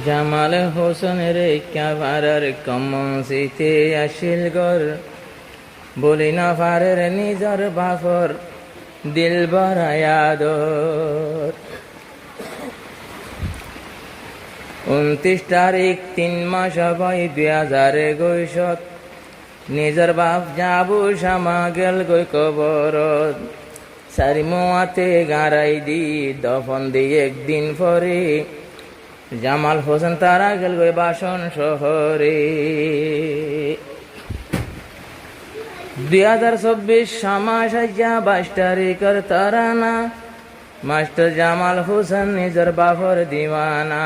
জামাল হোসেনের ক্যাভারার কমসিতে আসিল গর বলি না ফারের নিজর বাফর দিল বরায়াদর 29 তারিখ 3 মাস হয় 2021 নিজর বাপ যাবু শামা গেল গই কবরত সারি মোয়াতে গাড়াই দি দফন দি একদিন পরে জামাল হোসেন তারা গেল গই বাসন শহরে 2024 শামা সাজা 22 তারিখের তারানা মাস্টার জামাল হোসেন নিজের বাপর দিওয়ানা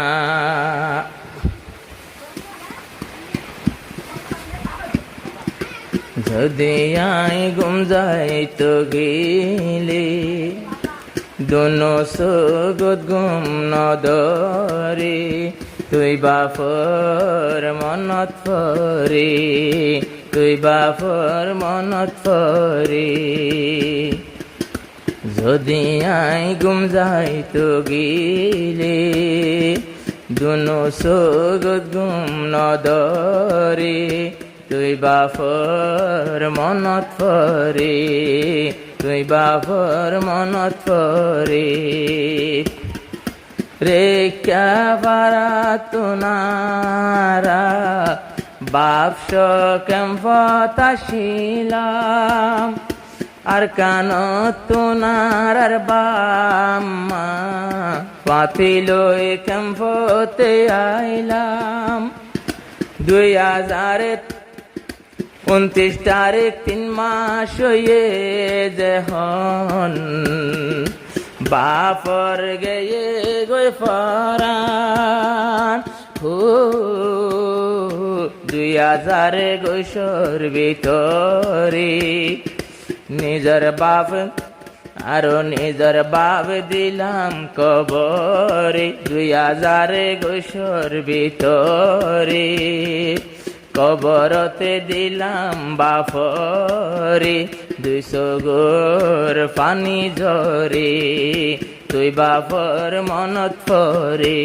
যদি আই গুম যাই তো গেলে দোনো সগত গুম নদরে তুই বাপর মনত পরে তুই বাপর মনত পরে যদি আই গুম যাই তো গেলে দোনো সগত গুম নদরে তুই বাপর মনত পরে তুই বাপর মনত পরে রে ক্যাভারা তুনারা বাপস কেমফতাশিলাম আর কান তুনার আর বাম্মা পাতিলই কেমফতে আইলাম 2029 তারিখ 3 মাস হয়ে যখন বাপর গেয়ে গই ফরান 2022 ভিতরে নিজের বাপ আরো নিজের বাপ দিলাম কবরে 2022 ভিতরে কবরতে দিলাম বাপরে 200 গোর পানি ঝরে তুই বাপর মনত পরে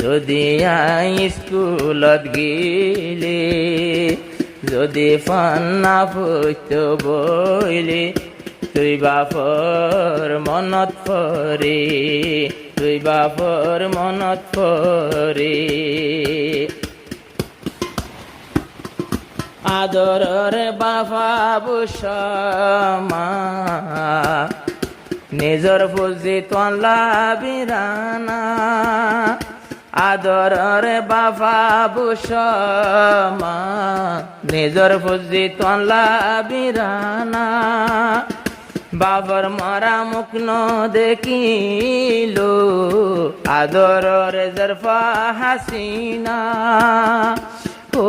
যদি আই স্কুলত গেলে যদি ফান না পড়ত বইলে তুই বাপর মনত পরে তুই বাপর মনত পরে আদরের বাবা বুসমা নিজর ফুজি তোলা বিরানা আদরের বাবা বুসমা নিজর ফুজি তোলা বিরানা বাবার মারা মুখ ন দেখিল আদরের জরফা হাসিনা ও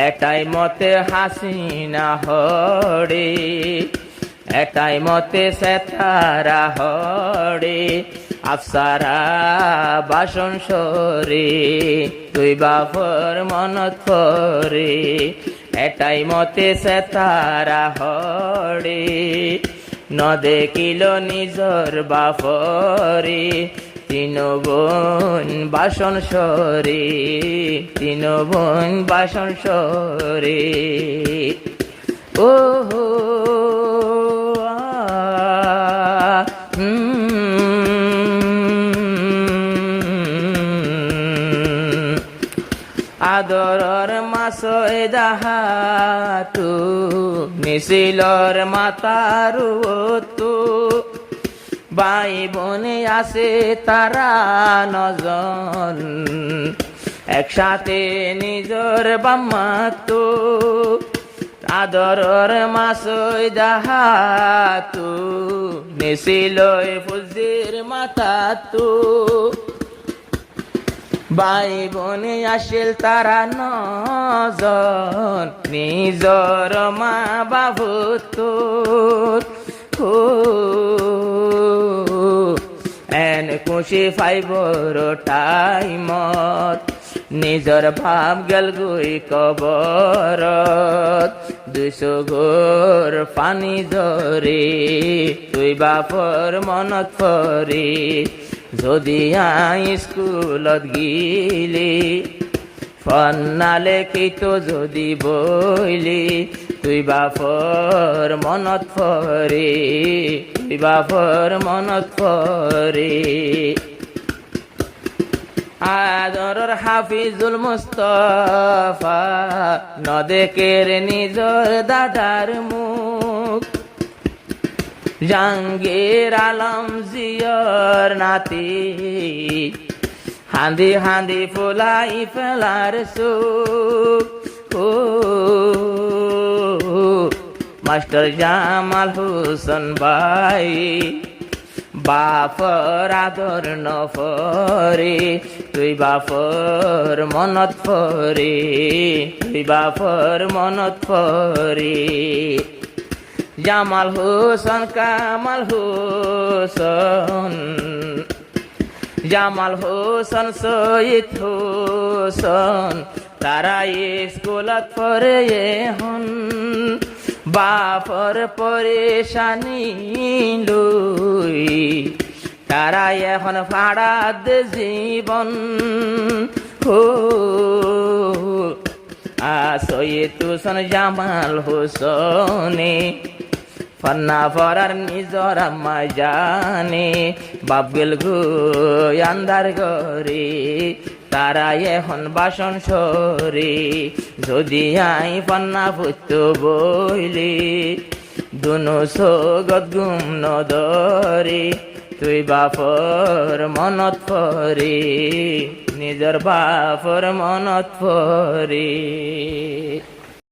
একটাই মতে হাসিনা হড়ে একটাই মতে সেতারা হড়ে আফসারা বাসন সরে তুই বাপর মনত পরে একটাই মতে সেতারা হড়ে ন দেখিল নিজর বাপরে 3 বোন বাসন সরে 3 বোন বাসন সরে ও হো আদরর মাসয় দাহাতু মিছিলর মাতারু তু ভাই বোনে আসে তারা 9 জন একসাথে নিজর বাম্মা তো আদরর মাসই দাহাতু মিছিলই ফুজির মাতা তো ভাই বোনে আসিল তারা 9 জন নিজর মা বাবু তো এন খুশি ফাইবর টাইমত নিজর ভাব গেল গই কবরত 200 গোর পানি ধরে তুই বাপর মনত পরে যদি আই স্কুলত গিলি ফন্না লেখিত যদি বইলি তুই বাপর মনত ফরে তুই বাপর মনত ফরে আদরর হাফিজুল মুস্তফা নদেকের নিজর দাদার মুখ জাহাঙ্গীর আলম জিয়র নাতি হান্দি হান্দি ফুলাই ফেলার সুখ মাস্টার জামাল হোসেন ভাই বাপর আদর নফরে তুই বাপর মনত ফরে তুই বাপর মনত ফরে জামাল হোসেন কামাল হোসেন জামাল হোসেন সৈয়দ হোসেন তারা স্কুলত পড়ে হন বাপর পরেশানি লই তারা এখন ফাড়াদ জীবন হো সৈয়দ হোসেন জামাল হোসেনে ফন্না ফরার নিজর আম্মা জানে বাপগেল গো আন্দার ঘরে তারা এখন বাসন সরে যদি আই ফন্না পুত্র বইলে দুনো সগত গুম নদরে তুই বাপর মনত ফরে নিজর বাপর মনত ফরে